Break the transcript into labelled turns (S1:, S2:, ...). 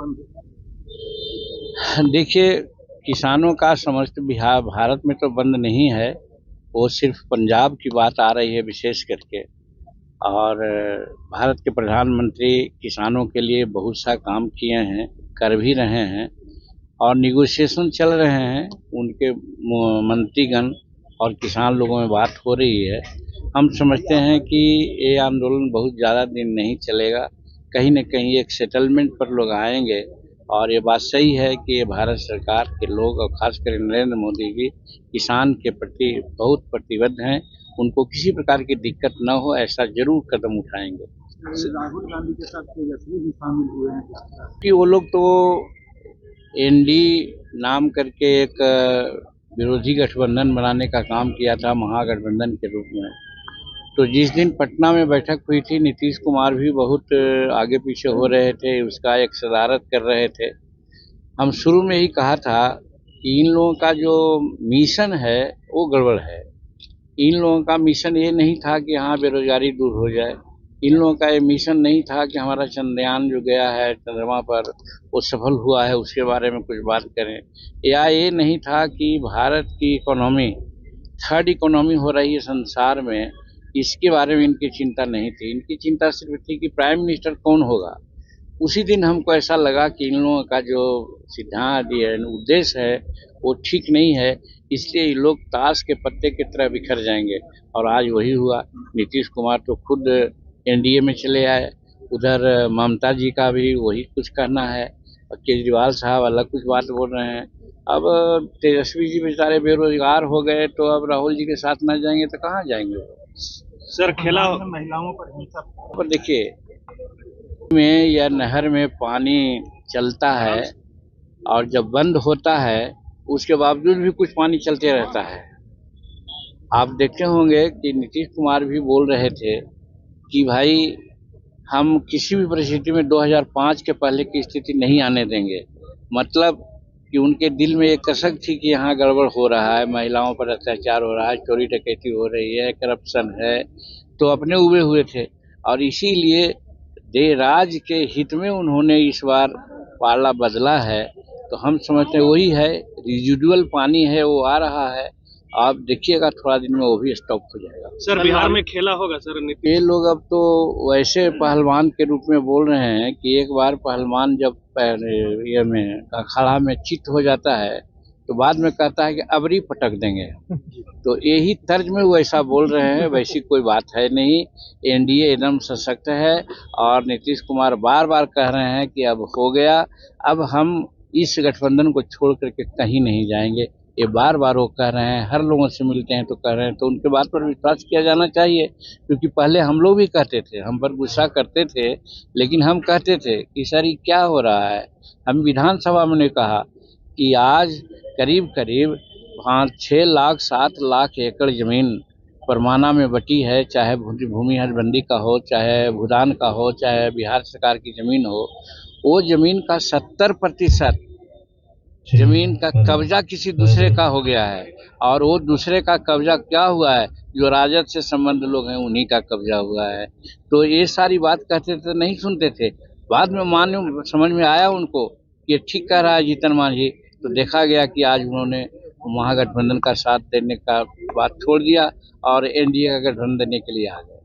S1: बंद?
S2: देखिए, किसानों का समस्त बिहार भारत में तो बंद नहीं है, वो सिर्फ पंजाब की बात आ रही है विशेष करके। और भारत के प्रधानमंत्री किसानों के लिए बहुत सा काम किए हैं, कर भी रहे हैं और निगोशिएशन चल रहे हैं। उनके मंत्रीगण और किसान लोगों में बात हो रही है। हम समझते हैं कि ये आंदोलन बहुत ज़्यादा दिन नहीं चलेगा, कहीं न कहीं एक सेटलमेंट पर लोग आएंगे। और ये बात सही है कि ये भारत सरकार के लोग और खासकर नरेंद्र मोदी जी किसान के प्रति बहुत प्रतिबद्ध हैं। उनको किसी प्रकार की दिक्कत न हो, ऐसा जरूर कदम उठाएंगे।
S1: राहुल गांधी के साथ तेजस्वी भी शामिल हुए हैं
S2: कि वो लोग तो एनडी नाम करके एक विरोधी गठबंधन बनाने का काम किया था महागठबंधन के रूप में। तो जिस दिन पटना में बैठक हुई थी, नीतीश कुमार भी बहुत आगे पीछे हो रहे थे, उसका एक सदारत कर रहे थे। हम शुरू में ही कहा था कि इन लोगों का जो मिशन है वो गड़बड़ है। इन लोगों का मिशन ये नहीं था कि यहाँ बेरोजगारी दूर हो जाए। इन लोगों का ये मिशन नहीं था कि हमारा चंद्रयान जो गया है चंद्रमा पर वो सफल हुआ है उसके बारे में कुछ बात करें, या ये नहीं था कि भारत की इकोनॉमी थर्ड इकोनॉमी हो रही है संसार में, इसके बारे में इनकी चिंता नहीं थी। इनकी चिंता सिर्फ थी कि प्राइम मिनिस्टर कौन होगा। उसी दिन हमको ऐसा लगा कि इन लोगों का जो सिद्धांत उद्देश्य है वो ठीक नहीं है, इसलिए ये लोग ताश के पत्ते की तरह बिखर जाएंगे। और आज वही हुआ। नीतीश कुमार तो खुद एनडीए में चले आए, उधर ममता जी का भी वही कुछ कहना है और केजरीवाल साहब अलग कुछ बात बोल रहे हैं। अब तेजस्वी जी बेचारे बेरोजगार हो गए, तो अब राहुल जी के साथ न जाएंगे तो कहाँ जाएंगे वो।
S1: सर खेला महिलाओं पर हिंसा
S2: पर देखिए, में या नहर में पानी चलता है और जब बंद होता है उसके बावजूद भी कुछ पानी चलते रहता है। आप देखे होंगे कि नीतीश कुमार भी बोल रहे थे कि भाई हम किसी भी परिस्थिति में 2005 के पहले की स्थिति नहीं आने देंगे। मतलब कि उनके दिल में एक कसक थी कि यहाँ गड़बड़ हो रहा है, महिलाओं पर अत्याचार हो रहा है, चोरी डकैती हो रही है, करप्शन है, तो अपने उबे हुए थे। और इसीलिए राज्य के हित में उन्होंने इस बार पाला बदला है। तो हम समझते हैं वही है, रिजिडुअल पानी है वो आ रहा है। आप देखिएगा थोड़ा दिन में वो भी स्टॉप हो जाएगा।
S1: सर बिहार में खेला होगा सर
S2: ये लोग अब तो वैसे पहलवान के रूप में बोल रहे हैं कि एक बार पहलवान जब ये में अखाड़ा में चित हो जाता है तो बाद में कहता है कि अबरी पटक देंगे। तो यही तर्ज में वो ऐसा बोल रहे हैं, वैसी कोई बात है नहीं। एनडीए एकदम सशक्त है और नीतीश कुमार बार बार कह रहे हैं कि अब हो गया, अब हम इस गठबंधन को छोड़ करके कहीं नहीं जाएंगे। ये बार बार वो कह रहे हैं, हर लोगों से मिलते हैं तो कह रहे हैं, तो उनके बात पर विश्वास किया जाना चाहिए। क्योंकि पहले हम लोग भी कहते थे, हम पर गुस्सा करते थे, लेकिन हम कहते थे कि सर ये क्या हो रहा है। हम विधानसभा में कहा कि आज करीब करीब 5-6 लाख 7 लाख एकड़ जमीन परमाना में बटी है, चाहे भूमि हदबंदी का हो, चाहे भूदान का हो, चाहे बिहार सरकार की जमीन हो। वो जमीन का 70% जमीन का कब्जा किसी दूसरे का हो गया है। और वो दूसरे का कब्जा क्या हुआ है, जो राजद से संबंध लोग हैं उन्हीं का कब्जा हुआ है। तो ये सारी बात कहते थे, नहीं सुनते थे। बाद में समझ में आया उनको कि ये ठीक कह रहा है जीतन मांझी। तो देखा गया कि आज उन्होंने महागठबंधन का साथ देने का बात छोड़ दिया और एनडीए का गठबंधन देने के लिए आ गए।